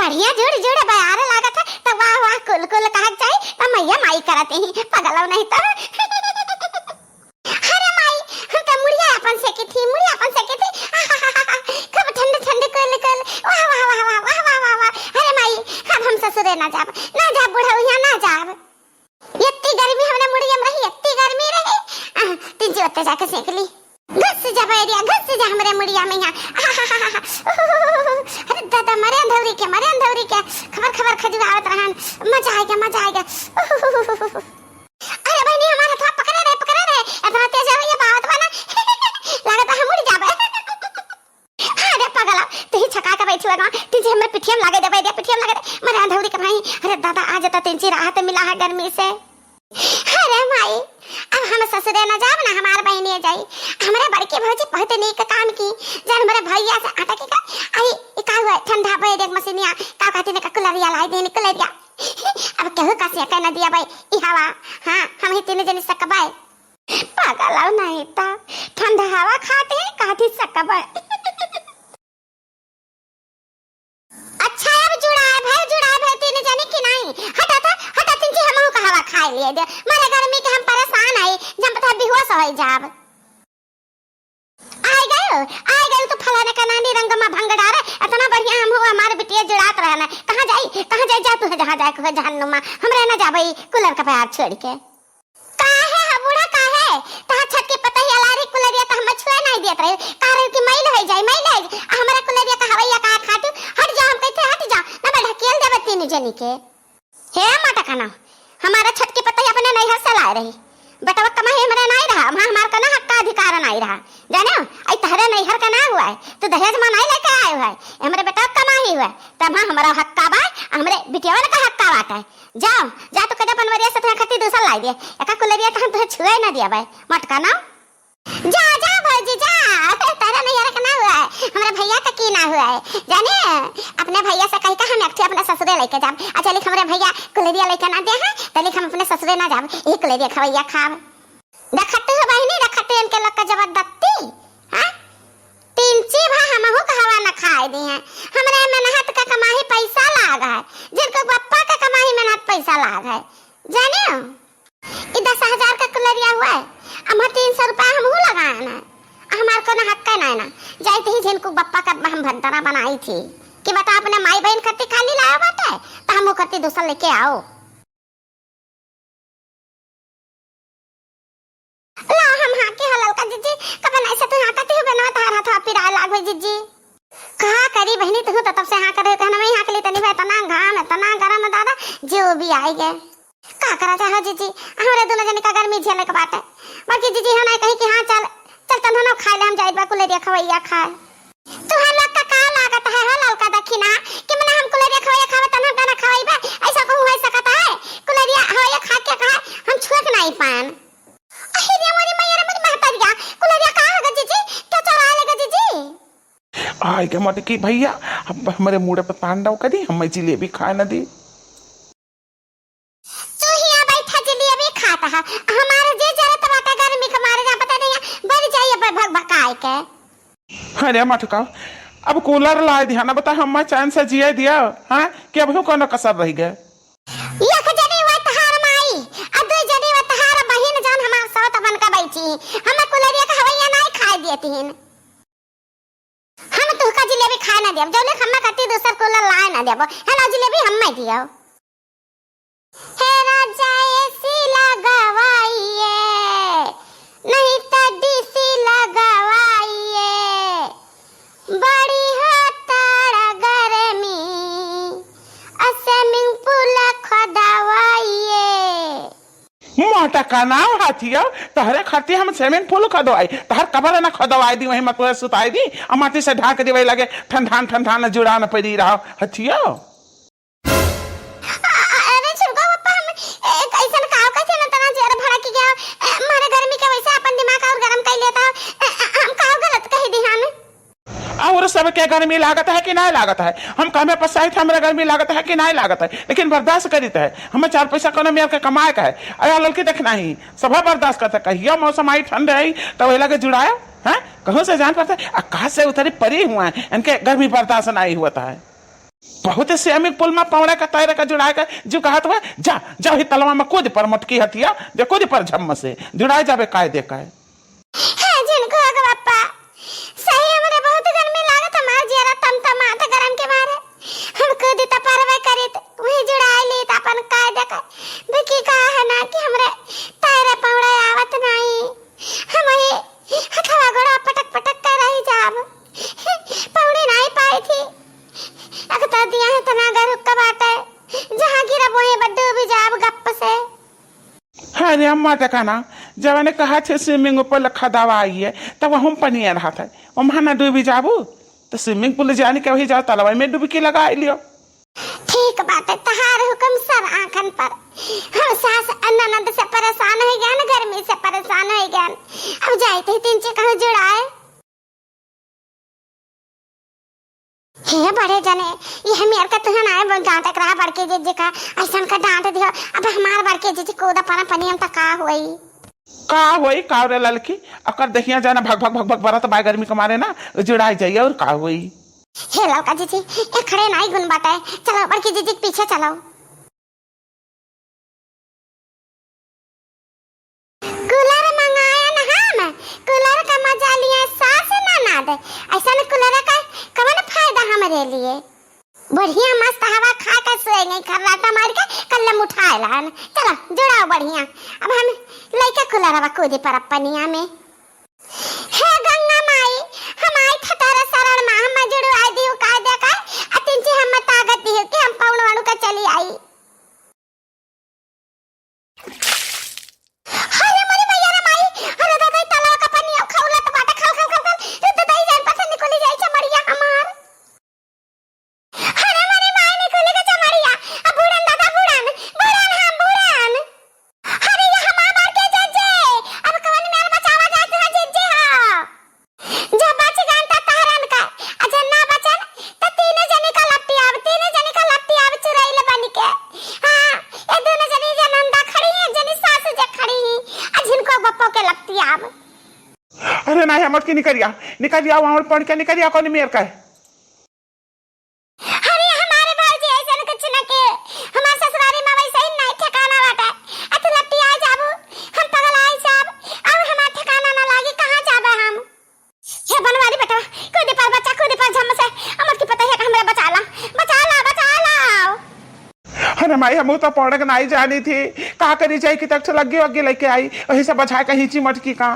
बढ़िया जुड़ जुड़ बयार लागत है तो वाह वाह कुल कुल कहा जाए तो मैया माई करते ही पगलव नहीं तो अरे माई हम तो मुड़िया अपन से की थी मुड़िया अपन से की थी खूब ठंडे ठंडे कुल कुल वाह वाह वाह वाह वाह वाह वाह वाह अरे माई अब हम ससुरे ना जाब बुढ़ा यहाँ ना जाब इतनी गर्मी हमने मुड़िया में रही इतनी गर्मी रही तीन जी जाके सेक ली घस जा बैरिया घस जा हमरे मुड़िया में यहाँ अरे दादा मरे अंधौरी के खबर खबर खजुआवत रहन मजा आएगा अरे बहनी हमारा हाथ पकड़े रहे इतना तेज है ये बात बना लगता है मुड़ जाबे अरे पगला तू ही छका के बैठी होगा तुझे हमरे पिठियम लागे दे बैरिया पिठियम लागे दे मरे अंधौरी के भाई अरे दादा आज तो तिनची राहत मिला है गर्मी से अरे माई अब हम ससुरे न जाब ना हमार बहनी जाई हमरे बड़के भौजी बहुत नीक काम की जन हमरे भैया से आटा के का आई का हुआ ठंडा पे देख मशीनिया का कहते ने का कुलरिया लाई देने कुलरिया अब कहू का से कह न दिया भाई ई हवा हां हम ही तीन जन सकबाई पागल नहीं ता ठंडा हवा खाते काठी सकबाई अच्छा अब जुड़ा है तीन जने की नहीं हटा तीन जी हम का हवा खा लिए दे मारे गर्मी के हम परेशान आई जब पता बेहोश हो जाब आए गए तो फलाने का नानी रंग में भंग डारे इतना बढ़िया हम हो हमारे बिटिया जुड़ात रहना कहां जाई जा तू जहां जाए को जहन्नुम में हमरे ना जाबई कूलर का पैर छोड़ के काहे है बूढ़ा काहे ता छत के पता ही अलारी कुलरिया त हम छुए नहीं देत रहे कारण की मैल हो जाए हमरा कुलरिया का हवैया का खातू हट जा हम कहते हट जा ना मैं ढकेल देब तीन जनी के हे माटा खाना हमारा छत के पता ही अपने नहीं हंस ला रही बेटवा कमाई हमरा नहीं रहा हमार का ना हक का अधिकार नहीं रहा जाने आई तहरे नहीं हर का ना हुआ है तो दहेज में नहीं लेके आए हुआ है हमरे बेटा कमाई हुआ तब हमारा हक का बा हमरे बिटिया का हक का बात है जा तो कदा बनवरिया से तोरा खातिर दूसरा लाई दे एका कुलरिया त हम तो छुए ना दिया भाई मटका ना जा भौजी जा तारा नहीं हर का ना हुआ है हमरे भैया का की ना हुआ है जाने अपने भैया से कह के हम एकठे अपने ससुरे लेके जाब अच्छा लिख हमरे भैया कुलरिया लेके ना दे है त लिख हम अपने ससुरे ना जाब एक कुलरिया खवैया खाब देखते हो बहनी देखते इनके लोग का जबरदस्ती हां तीन ची भा हम हो कहवा ना खाए दी हैं हमरे मेहनत का कमाई पैसा लाग है जिनको पप्पा का कमाई मेहनत पैसा लाग है जाने ये 10,000 का कुलरिया हुआ है हम 300 रुपया हम हो लगाए ना हमार को ना हक का ना जाते ही जिनको पप्पा का हम भंडारा बनाई थी कि बता अपने माई बहन खाती खाली लाया बात है तो हम खाती दूसरा लेके आओ ला हम हां के हलाल का जीजी कब ऐसा तो हां करते हो बना तारा था पिरा लाग भाई जीजी कहा करी बहनी तू तो तब से हां करे कहना मैं हां के लिए तनी भाई तना घाम तना गरम दादा जो भी आई गए का करा चाह जीजी हमरे दोनों जने का गर्मी झेले के बात है बाकी जीजी हम कही कि हां चल तनो खा ले हम जाई बा कुलरिया खवैया खाए तू हम लोग का लागत है हलाल का दखिना कि मने हम कुलरिया खवैया खावे तनो गाना खवाईबा ऐसा को हो सकता है कुलरिया खवैया खा के कहा हम छुक नहीं पान अरे मोरी मैया मुझे महता दिया कुलरिया कहां है जीजी क्या चढ़ा लेगा जीजी आए के मत की भैया अब हमारे मुंह पे पांडव कदी हम जिलेबी खाए न दी तू ही आ बैठा जिलेबी खाता है हमारे जे जरा टमाटर गर्मी के मारे जा पता नहीं बढ़ जाइए भग भकाए के अरे मत का अब कूलर ला दिया ना बता हम चैन से जिए दिया हां कि अब कोनो कसर रह गए एक जनी व तहार माई आ दो जनी व तहार बहन जान हमार साथ बन का बैठी हम कुलरिया का हवैया नहीं खाए देती हैं हम तो का जिलेबी खाए ना देब जौले हम कति दूसर कूलर लाए ना देब है ना जिलेबी हम मैं दियो हे राजा एसी लगवाइए नहीं तो डीसी लगवाइए बड़ी होता गर्मी स्विमिंग पूल खोदवाइए मोटा का नाम हाथिया तहरे खाती हम स्विमिंग पूल खोदवाई तहर कबर ना खोदवाई दी वही मत सुताई दी और माटी से ढाक देवे लगे ठंडा न जुड़ा न पड़ी रहो हथिया अरे छुगा पप्पा हम कैसन काव कैसे न तना जर भड़ा की गया मारे गर्मी के वैसे अपन दिमाग और गरम कर लेता हम काव गलत कह दी हम और सब क्या गर्मी लागत है कि नहीं लागत है हम कामे पसाई थे हमरा गर्मी लागत है कि नहीं लागत है लेकिन बर्दाश्त करित है हमें 4 पैसा कोनो मेर के कमाए का है आया लड़की देखना ही सब बर्दाश्त करता कहियो मौसम आई ठंड है तो वही लगे जुड़ाया है कहाँ से जान पड़ता है आकाश से उतरी परी हुआ है इनके गर्मी बर्दाश्त नहीं हुआ है बहुत स्विमिंग पूल में पौड़ा का तैर का जुड़ा का जो कहत हुआ जा जा ही तलवा में कूद पर मटकी हथिया जे कूद पर झम्म से जुड़ा जावे कायदे का है जिनको अगर पापा सही हमरे बहुत गर्मी लागत हमार जरा तमतमात गरम के मारे हम कूद त परवे करी त वही जुड़ा ली त अपन कायदे का बाकी का है ना कि हमरे तैर पौड़ा आवत नहीं हम ही हथवा गोड़ा पटक पटक कर रही जाब पौड़ी नहीं पाई थी अगर दिया है तना घर का बात है जहां गिरा वहीं बड्डू भी जाब गप से। अरे अम्मा टकाना जब मैंने कहा थे स्विमिंग पूल लखा दवा आई है तब हम पनिया रहा था वहां ना डूबी जाबू तो स्विमिंग पूल जाने के वही जाओ तालाब में डुबकी लगा लियो। ठीक बात है तहार हुक्म सर आंखन पर हम सास ननद से परेशान हो गया ना गर्मी से परेशान हो गया अब जाते तीन चिकन जुड़ाए हे बड़े जने ये हमें का तुहन आए बन डांट करा बड़के जे का ऐसन का डांट दियो अब हमार बड़के जे कोदा पाना पनी हम त का होई का रे ललकी अकर देखिया जाना भग भग भग भग बरत बाय गर्मी के मारे ना जुड़ाई जाइए और का होई। हे लौका जी ये खड़े नहीं गुन बाटे चलो बड़के जी पीछे चलो कूलर मंगाया ना हम कूलर का मजा लिया सास ना दे ऐसा कूलर का कवन फायदा हमारे लिए बढ़िया मस्त हवा खा के सोए नहीं कर रहा था मार के कल्लम उठाए ला चलो जुड़ाओ बढ़िया अब हम लइका कूलर हवा कूदे पर पनिया में हे गंगा माई हम आई थतारा शरण मां हम जुड़ो आई दियो कायदे का अतिंची हम ताकत दियो कि हम पौन वाणु का चली आई अरे मोरी भैया रे माई अरे दादा तलाव का पानी खौला तो बाटा खाओ खाओ खाओ तो दादा जान पता निकली जाई चमड़िया हमार अरे मोरी माई निकली के चमड़िया अब बुड़न दादा बुड़न बुड़न हम बुड़न अरे ये हमार मार के जजे अब कवन मेरे बचावा जात है जजे हां जब बच गन ता तारन का अजन ना बचन त तीन जने का लट्टी आव चुराइले बन के हां ए दोनों जने जनंदा खड़ी है जने सास जे खड़ी है आ जिनको बप्पो के लगती आव। अरे नहीं हमर की निकलिया वहां पढ़ के निकलिया कौन मेर का अरे हमारे भाई ऐसा कुछ न के हमार ससुरारी में वैसे ही नहीं ठिकाना बाटा अत लट्टी आ जाबू हम पगल आई जाब अब हमार ठिकाना ना लागी कहां जाबे हम हे बनवारी बेटा कूदे पर बच्चा कूदे पर झम से हमर की पता है कि हमरा बचा ला अरे माई हम तो पढ़ के नहीं जानी थी का करी जाए कि तक से लगी वगी लेके आई वही सब बचा के हिची मटकी का